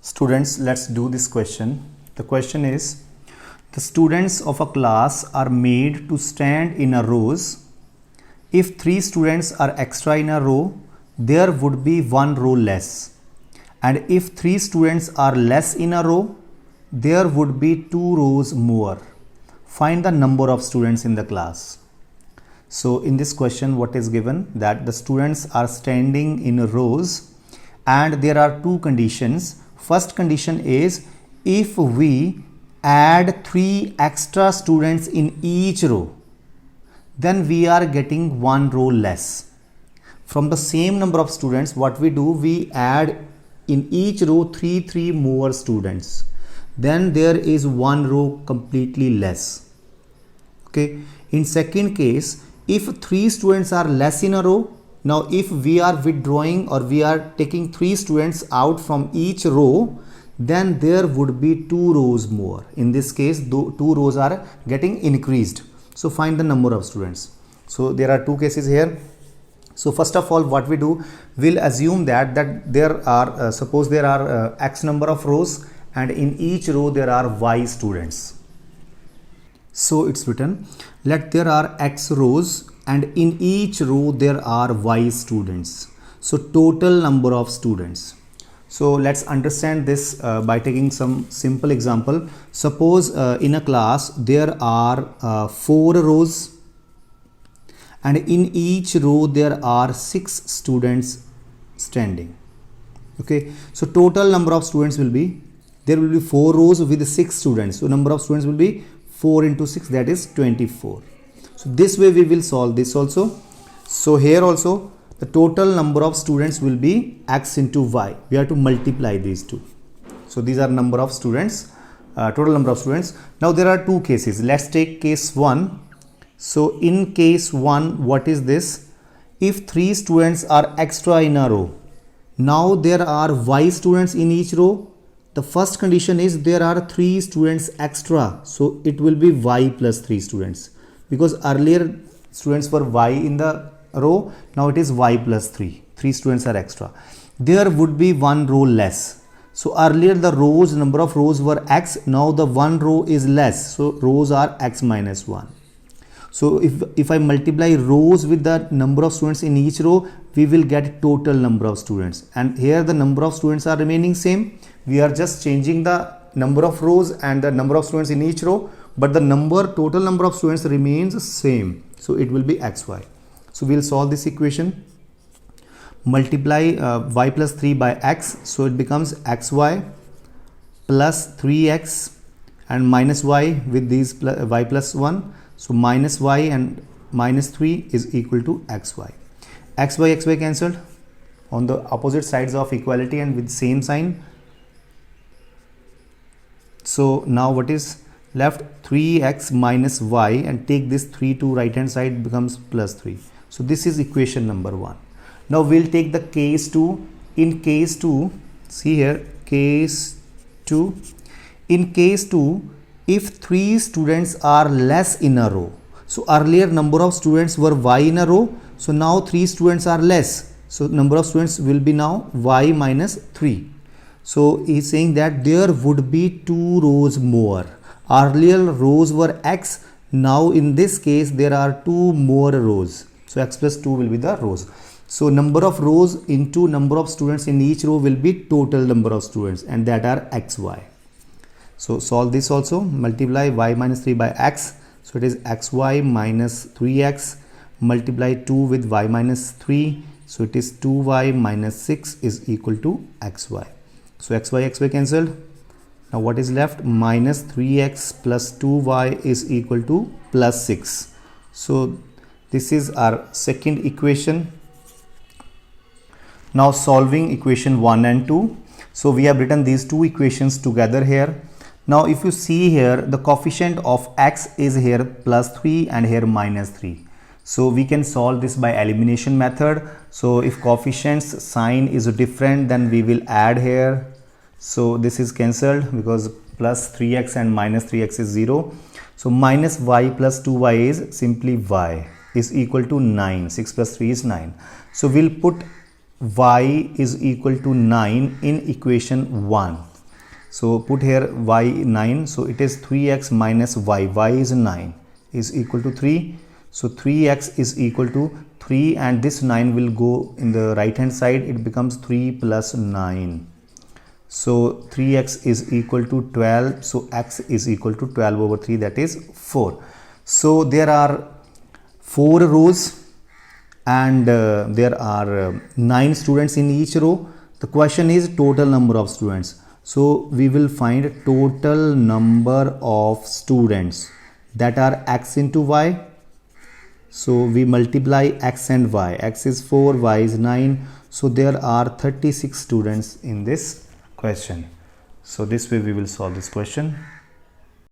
Students, let's do this question. The question is, the students of a class are made to stand in a rows. If 3 students are extra in a row, there would be 1 row less. And if 3 students are less in a row, there would be 2 rows more. Find the number of students in the class. So in this question, what is given? That the students are standing in rows and there are 2 conditions. First condition is, if we add 3 extra students in each row, then we are getting 1 row less. From the same number of students, what we do, we add in each row 3 more students. Then there is 1 row completely less. Okay. In second case, if 3 students are less in a row, now if we are withdrawing or we are taking 3 students out from each row, then there would be 2 rows more. In this case, 2 rows are getting increased. So find the number of students. So there are 2 cases here. So first of all, what we do, we'll assume that there are suppose there are x number of rows and in each row there are y students. So it's written, let there are x rows and in each row there are y students. So total number of students. So let's understand this by taking some simple example. Suppose in a class there are 4 rows and in each row there are 6 students standing. Okay, so total number of students will be, there will be 4 rows with 6 students. So number of students will be 4 into 6, that is 24. So this way we will solve this also. So here also the total number of students will be x into y. We have to multiply these two. So these are number of students, total number of students. Now there are 2 cases. Let's take case 1. So in case 1, what is this? If 3 students are extra in a row, now there are y students in each row. The first condition is there are 3 students extra. So it will be y plus 3 students. Because earlier students were y in the row, now it is y plus 3. 3 students are extra. There would be 1 row less. So earlier the rows, number of rows were x, now the 1 row is less. So rows are x minus 1. So if I multiply rows with the number of students in each row, we will get total number of students. And here the number of students are remaining same. We are just changing the number of rows and the number of students in each row, but the total number of students remains same. So it will be xy. So we'll solve this equation. Multiply y plus 3 by x. So it becomes xy plus 3x and minus y with these y plus 1. So minus y and minus 3 is equal to xy. Xy cancelled on the opposite sides of equality and with same sign. So now what is left? 3x minus y, and take this 3 to right hand side, becomes plus 3. So this is equation number 1. Now we'll take the case 2. In case 2, see here, case 2. In case 2, if 3 students are less in a row. So earlier number of students were y in a row. So now 3 students are less. So number of students will be now y minus 3. So he's saying that there would be 2 rows more. Earlier rows were x. Now in this case there are 2 more rows. So x plus 2 will be the rows. So number of rows into number of students in each row will be total number of students, and that are xy. So solve this also. Multiply y minus 3 by x. So it is xy minus 3x. Multiply 2 with y minus 3. So it is 2y minus 6 is equal to xy. So xy cancelled. Now what is left? Minus 3x plus 2y is equal to plus 6. So this is our second equation. Now solving equation 1 and 2. So we have written these 2 equations together here. Now if you see here, the coefficient of x is here plus 3 and here minus 3. So we can solve this by elimination method. So if coefficients sign is different, then we will add here. So this is cancelled because plus 3x and minus 3x is 0. So minus y plus 2y is simply y is equal to 9. 6 plus 3 is 9. So we'll put y is equal to 9 in equation 1. So put here y 9, so it is 3x minus y is 9 is equal to 3. So 3x is equal to 3 and this 9 will go in the right hand side, it becomes 3 plus 9. So 3x is equal to 12, so x is equal to 12 over 3, that is 4. So there are 4 rows and there are 9 students in each row. The question is total number of students. So we will find total number of students that are x into y. So we multiply x and y. X is 4, y is 9. So there are 36 students in this question. So this way we will solve this question.